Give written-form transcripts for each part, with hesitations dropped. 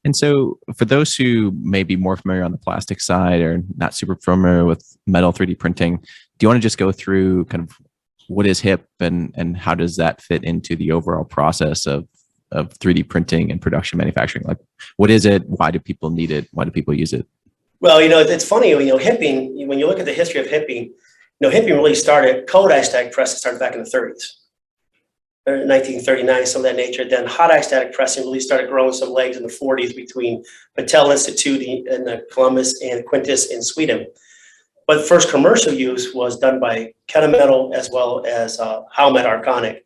And so, for those who may be more familiar on the plastic side or not super familiar with metal 3D printing, do you want to just go through kind of what is HIP and how does that fit into the overall process of 3D printing and production manufacturing? Like, what is it? Why do people need it? Why do people use it? Well, it's funny, hipping, when you look at the history of hipping, hipping really started, cold ice static presses started back in the 30s. 1939, some of that nature. Then hot isostatic pressing really started growing some legs in the 40s between Patel Institute in Columbus and Quintus in Sweden. But the first commercial use was done by Kennametal as well as Howmet Arconic.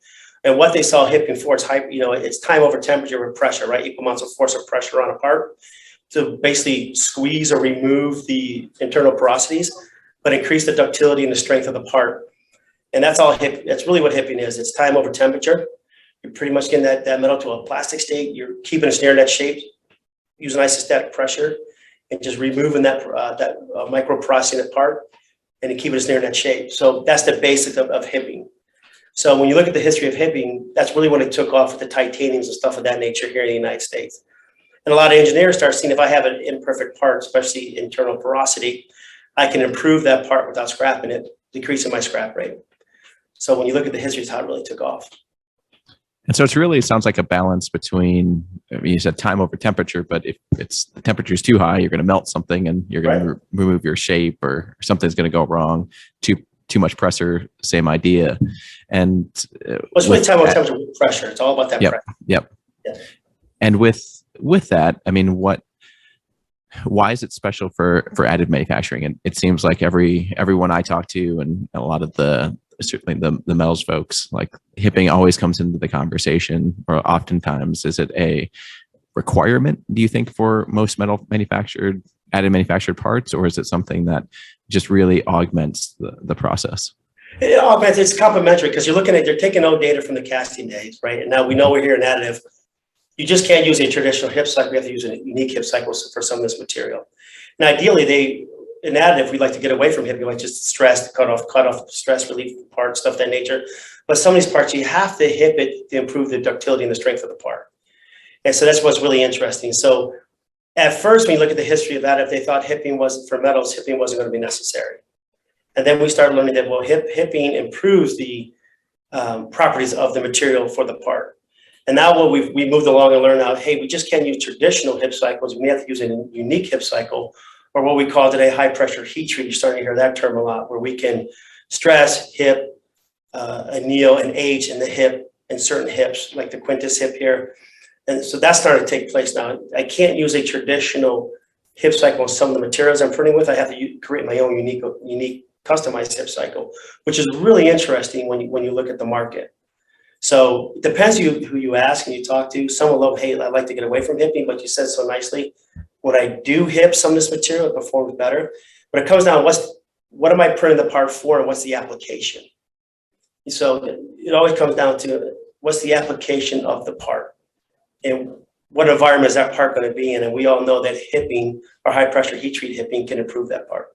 And what they saw hipping for is it's time over temperature with pressure, right? Equal amounts of force or pressure on a part to basically squeeze or remove the internal porosities, but increase the ductility and the strength of the part. And that's all that's really what hipping is. It's time over temperature. You're pretty much getting that metal to a plastic state. You're keeping it near that shape, using isostatic pressure, and just removing that micro porosity in the part, and keeping it near that shape. So that's the basic of hipping. So when you look at the history of hipping, that's really when it took off with the titaniums and stuff of that nature here in the United States. And a lot of engineers start seeing if I have an imperfect part, especially internal porosity, I can improve that part without scrapping it, decreasing my scrap rate. So when you look at the history, it's how it really took off. And so it sounds like a balance between, you said time over temperature, but if the temperature is too high, you're going to melt something and you're going to remove your shape, or something's going to go wrong. Too much pressure, same idea. And it's really time over temperature with pressure. It's all about that pressure. Yep. Yeah. And with that, I mean, why is it special for additive manufacturing? And it seems like everyone I talk to, and a lot of certainly the metals folks, like hipping always comes into the conversation, or oftentimes. Is it a requirement, do you think, for most additive manufactured parts, or is it something that just really augments the process? It augments. It's complementary because you're taking old data from the casting days, right? And now we know we're here in additive. You just can't use a traditional hip cycle. We have to use a unique hip cycle for some of this material. And ideally, in additive, we like to get away from hip. We like just stress, cut off stress relief parts, stuff of that nature. But some of these parts, you have to hip it to improve the ductility and the strength of the part. And so that's what's really interesting. So at first, when you look at the history of additive, they thought hipping wasn't for metals, hipping wasn't going to be necessary. And then we started learning that, well, hipping improves the properties of the material for the part. And now we moved along and learned out, hey, we just can't use traditional hip cycles. We have to use a unique hip cycle, or what we call today high pressure heat treat. You're starting to hear that term a lot, where we can stress, hip, anneal, and age in the hip in certain hips, like the Quintus hip here. And so that's starting to take place now. I can't use a traditional hip cycle on some of the materials I'm printing with. I have to create my own unique customized hip cycle, which is really interesting when you look at the market. So it depends who you ask and you talk to. Some will love, hey, I'd like to get away from hipping, but you said so nicely. When I do hip some of this material, it performs better. But it comes down to what am I printing the part for, and what's the application? So it always comes down to what's the application of the part, and what environment is that part going to be in? And we all know that hipping or high pressure heat treat hipping can improve that part.